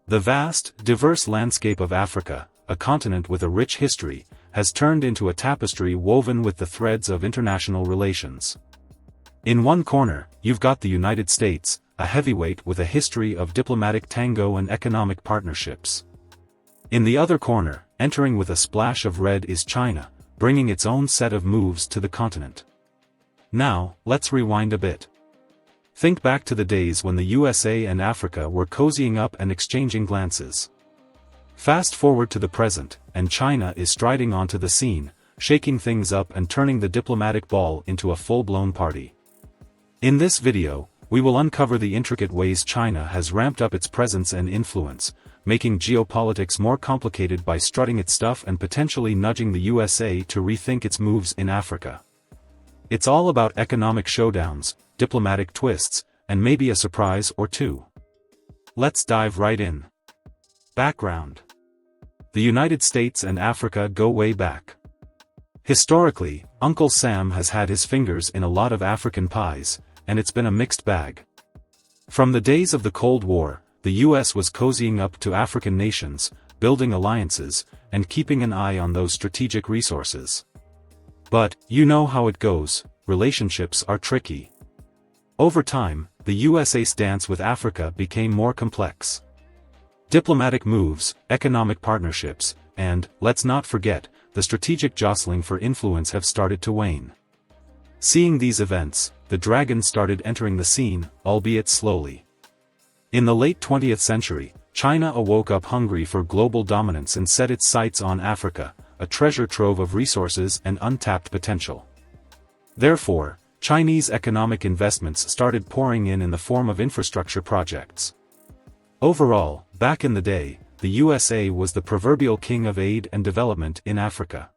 The vast, diverse landscape of Africa, a continent with a rich history, has turned into a tapestry woven with the threads of international relations. In one corner, you've got the United States, a heavyweight with a history of diplomatic tango and economic partnerships. In the other corner, entering with a splash of red, is China, bringing its own set of moves to the continent. Now, let's rewind a bit. Think back to the days when the USA and Africa were cozying up and exchanging glances. Fast forward to the present, and China is striding onto the scene, shaking things up and turning the diplomatic ball into a full-blown party. In this video, we will uncover the intricate ways China has ramped up its presence and influence, making geopolitics more complicated by strutting its stuff and potentially nudging the USA to rethink its moves in Africa. It's all about economic showdowns, diplomatic twists, and maybe a surprise or two. Let's dive right in. Background. The United States and Africa go way back. Historically, Uncle Sam has had his fingers in a lot of African pies, and it's been a mixed bag. From the days of the Cold War, the US was cozying up to African nations, building alliances, and keeping an eye on those strategic resources. But, you know how it goes, relationships are tricky. Over time, the USA's stance with Africa became more complex. Diplomatic moves, economic partnerships, and, let's not forget, the strategic jostling for influence have started to wane. Seeing these events, the dragon started entering the scene, albeit slowly. In the late 20th century, China awoke up hungry for global dominance and set its sights on Africa, a treasure trove of resources and untapped potential. Therefore, Chinese economic investments started pouring in the form of infrastructure projects. Overall, back in the day, the USA was the proverbial king of aid and development in Africa.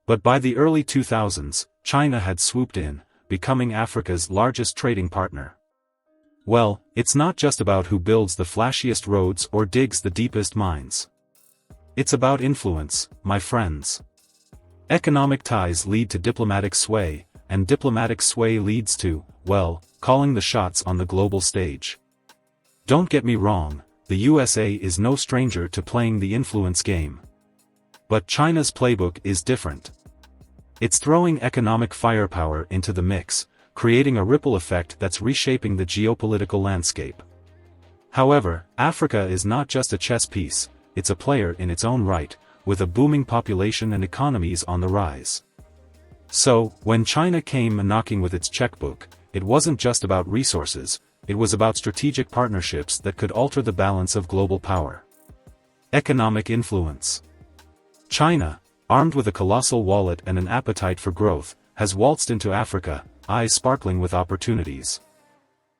But by the early 2000s, China had swooped in, becoming Africa's largest trading partner. Well, it's not just about who builds the flashiest roads or digs the deepest mines. It's about influence, my friends. Economic ties lead to diplomatic sway, and diplomatic sway leads to, well, calling the shots on the global stage. Don't get me wrong, the USA is no stranger to playing the influence game. But China's playbook is different. It's throwing economic firepower into the mix, creating a ripple effect that's reshaping the geopolitical landscape. However, Africa is not just a chess piece, it's a player in its own right, with a booming population and economies on the rise. So, when China came knocking with its checkbook, it wasn't just about resources, it was about strategic partnerships that could alter the balance of global power. Economic influence. China, armed with a colossal wallet and an appetite for growth, has waltzed into Africa, eyes sparkling with opportunities.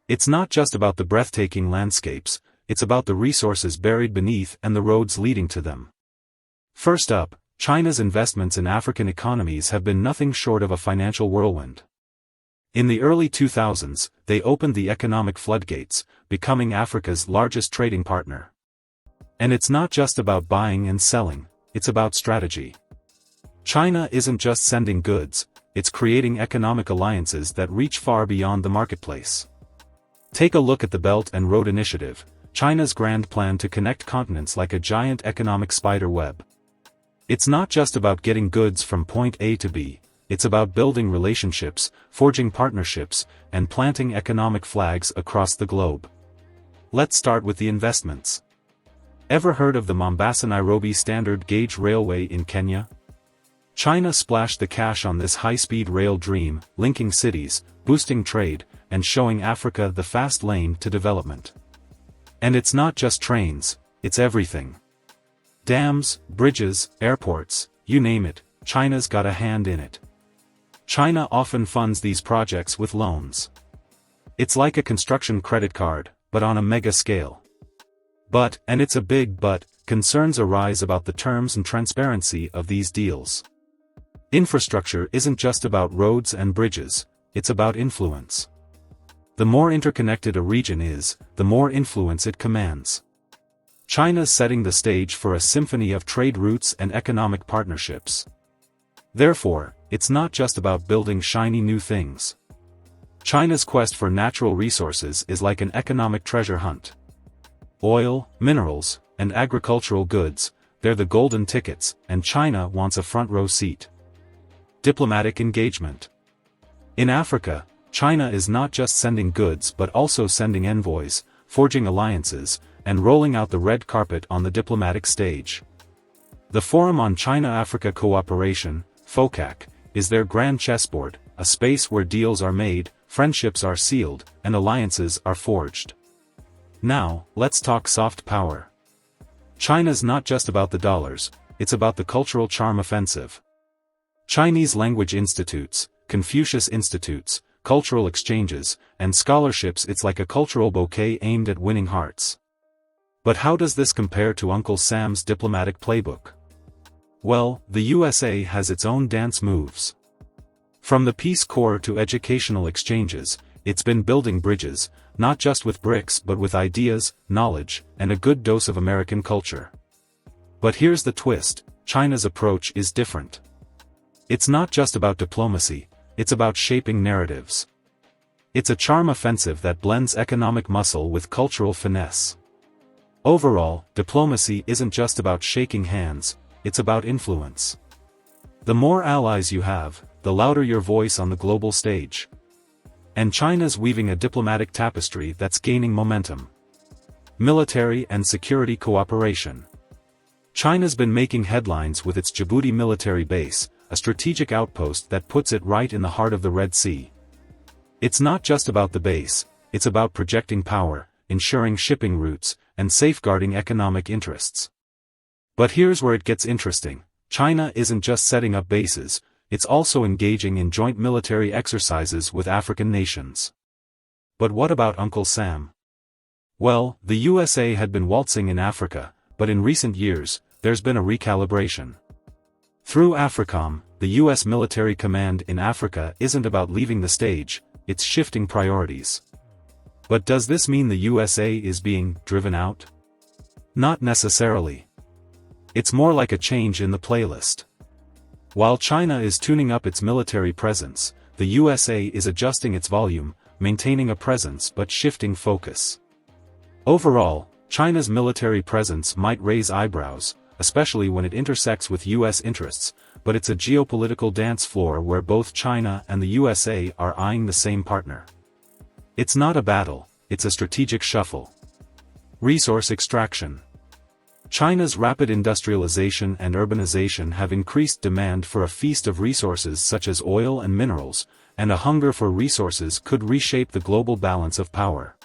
It's not just about the breathtaking landscapes, it's about the resources buried beneath and the roads leading to them. First up, China's investments in African economies have been nothing short of a financial whirlwind. In the early 2000s, they opened the economic floodgates, becoming Africa's largest trading partner. And it's not just about buying and selling, it's about strategy. China isn't just sending goods, it's creating economic alliances that reach far beyond the marketplace. Take a look at the Belt and Road Initiative, China's grand plan to connect continents like a giant economic spider web. It's not just about getting goods from point A to B, it's about building relationships, forging partnerships, and planting economic flags across the globe. Let's start with the investments. Ever heard of the Mombasa-Nairobi standard gauge railway in Kenya? China splashed the cash on this high-speed rail dream, linking cities, boosting trade, and showing Africa the fast lane to development. And it's not just trains, it's everything. Dams, bridges, airports, you name it, China's got a hand in it. China often funds these projects with loans. It's like a construction credit card, but on a mega scale. But, and it's a big but, concerns arise about the terms and transparency of these deals. Infrastructure isn't just about roads and bridges, it's about influence. The more interconnected a region is, the more influence it commands. China's setting the stage for a symphony of trade routes and economic partnerships. Therefore, it's not just about building shiny new things. China's quest for natural resources is like an economic treasure hunt. Oil, minerals, and agricultural goods, they're the golden tickets, and China wants a front-row seat. Diplomatic engagement. In Africa, China is not just sending goods but also sending envoys, forging alliances, and rolling out the red carpet on the diplomatic stage. The Forum on China-Africa Cooperation, FOCAC, is their grand chessboard, a space where deals are made, friendships are sealed, and alliances are forged. Now, let's talk soft power. China's not just about the dollars, it's about the cultural charm offensive. Chinese language institutes, Confucius institutes, cultural exchanges, and scholarships. It's like a cultural bouquet aimed at winning hearts. But how does this compare to Uncle Sam's diplomatic playbook? Well, the USA has its own dance moves. From the Peace Corps to educational exchanges, it's been building bridges, not just with bricks but with ideas, knowledge, and a good dose of American culture. But here's the twist: China's approach is different. It's not just about diplomacy, it's about shaping narratives. It's a charm offensive that blends economic muscle with cultural finesse. Overall, diplomacy isn't just about shaking hands, it's about influence. The more allies you have, the louder your voice on the global stage. And China's weaving a diplomatic tapestry that's gaining momentum. Military and security cooperation. China's been making headlines with its Djibouti military base, a strategic outpost that puts it right in the heart of the Red Sea. It's not just about the base, it's about projecting power, ensuring shipping routes, and safeguarding economic interests. But here's where it gets interesting: China isn't just setting up bases, it's also engaging in joint military exercises with African nations. But what about Uncle Sam? Well, the USA had been waltzing in Africa, but in recent years, there's been a recalibration. Through AFRICOM, the US military command in Africa isn't about leaving the stage, it's shifting priorities. But does this mean the USA is being driven out? Not necessarily. It's more like a change in the playlist. While China is tuning up its military presence, the USA is adjusting its volume, maintaining a presence but shifting focus. Overall, China's military presence might raise eyebrows, especially when it intersects with US interests, but it's a geopolitical dance floor where both China and the USA are eyeing the same partner. It's not a battle, it's a strategic shuffle. Resource extraction. China's rapid industrialization and urbanization have increased demand for a feast of resources such as oil and minerals, and a hunger for resources could reshape the global balance of power.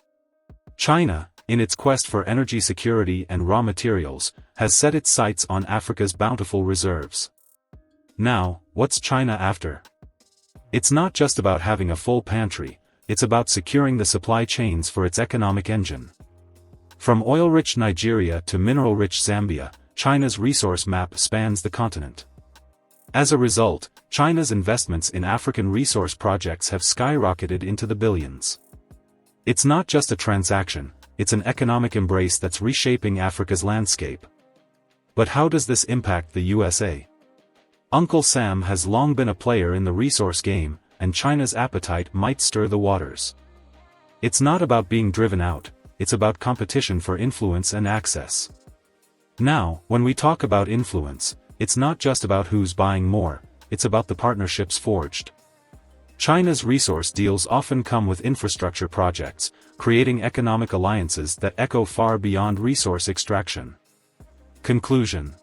China, in its quest for energy security and raw materials, has set its sights on Africa's bountiful reserves. Now, what's China after? It's not just about having a full pantry, it's about securing the supply chains for its economic engine. From oil-rich Nigeria to mineral-rich Zambia, China's resource map spans the continent. As a result, China's investments in African resource projects have skyrocketed into the billions. It's not just a transaction, it's an economic embrace that's reshaping Africa's landscape. But how does this impact the USA? Uncle Sam has long been a player in the resource game, and China's appetite might stir the waters. It's not about being driven out, it's about competition for influence and access. Now, when we talk about influence, it's not just about who's buying more, it's about the partnerships forged. China's resource deals often come with infrastructure projects, creating economic alliances that echo far beyond resource extraction. Conclusion.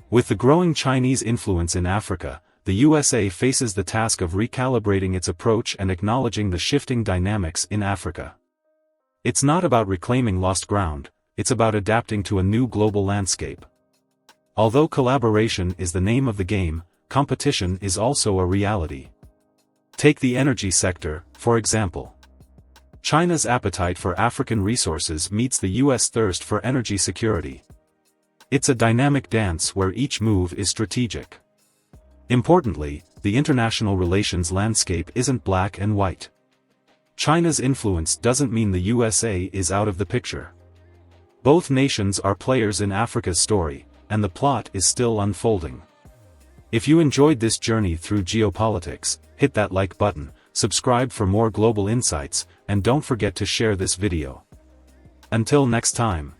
With the growing Chinese influence in Africa, the USA faces the task of recalibrating its approach and acknowledging the shifting dynamics in Africa. It's not about reclaiming lost ground, it's about adapting to a new global landscape. Although collaboration is the name of the game, competition is also a reality. Take the energy sector, for example. China's appetite for African resources meets the US thirst for energy security. It's a dynamic dance where each move is strategic. Importantly, the international relations landscape isn't black and white. China's influence doesn't mean the USA is out of the picture. Both nations are players in Africa's story, and the plot is still unfolding. If you enjoyed this journey through geopolitics, hit that like button, subscribe for more global insights, and don't forget to share this video. Until next time.